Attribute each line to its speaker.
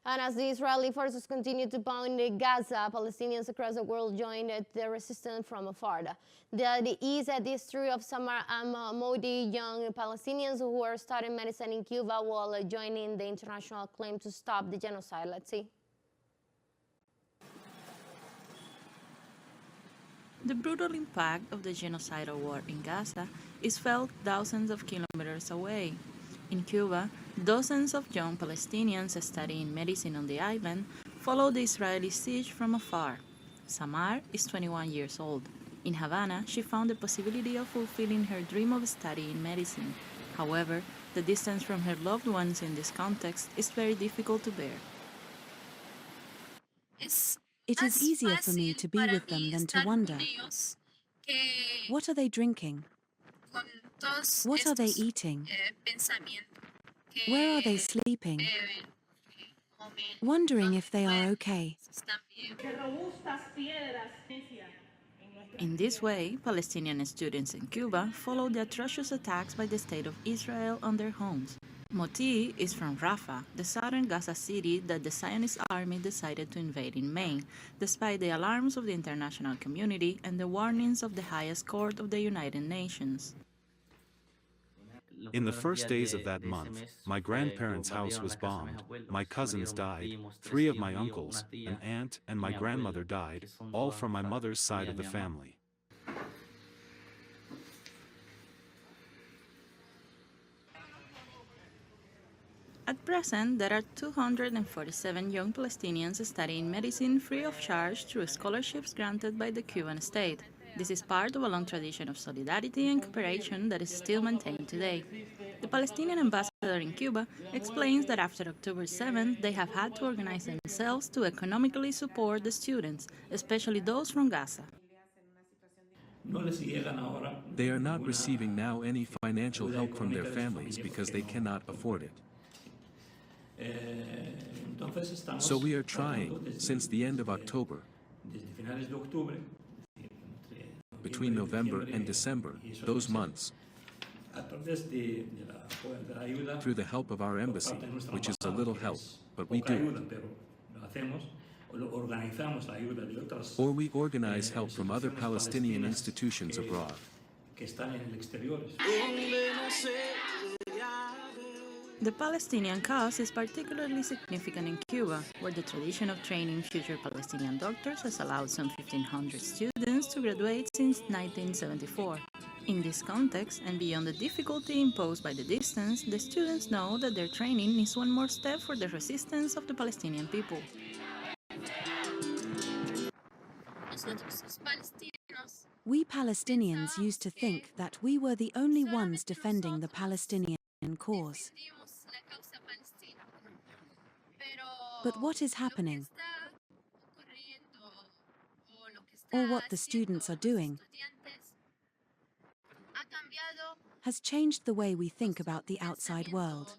Speaker 1: And as the Israeli forces continue to pound Gaza, Palestinians across the world joined the resistance from afar. The is a history of Samar Modi, young Palestinians who are studying medicine in Cuba while joining the international claim to stop the genocide. Let's see.
Speaker 2: The brutal impact of the genocidal war in Gaza is felt thousands of kilometers away. In Cuba, dozens of young Palestinians studying medicine on the island follow the Israeli siege from afar. Samar is 21 years old. In Havana, she found the possibility of fulfilling her dream of studying medicine. However, the distance from her loved ones in this context is very difficult to bear.
Speaker 3: It is easier for me to be with them than to wonder. What are they drinking? What are they eating? Where are they sleeping? Wondering if they are okay.
Speaker 2: In this way, Palestinian students in Cuba follow the atrocious attacks by the State of Israel on their homes. Moti is from Rafah, the southern Gaza city that the Zionist army decided to invade in May, despite the alarms of the international community and the warnings of the highest court of the United Nations.
Speaker 4: In the first days of that month, my grandparents' house was bombed, my cousins died, 3 of my uncles, an aunt and my grandmother died, all from my mother's side of the family.
Speaker 2: At present, there are 247 young Palestinians studying medicine free of charge through scholarships granted by the Cuban state. This is part of a long tradition of solidarity and cooperation that is still maintained today. The Palestinian ambassador in Cuba explains that after October 7th, they have had to organize themselves to economically support the students, especially those from Gaza.
Speaker 5: They are not receiving now any financial help from their families because they cannot afford it. So we are trying, since the end of October, between November and December, those months, through the help of our embassy, which is a little help, but we do it. Or we organize help from other Palestinian institutions abroad.
Speaker 2: The Palestinian cause is particularly significant in Cuba, where the tradition of training future Palestinian doctors has allowed some 1,500 students to graduate since 1974. In this context, and beyond the difficulty imposed by the distance, the students know that their training is one more step for the resistance of the Palestinian people.
Speaker 3: We Palestinians used to think that we were the only ones defending the Palestinian cause. But what is happening, or what the students are doing, has changed the way we think about the outside world.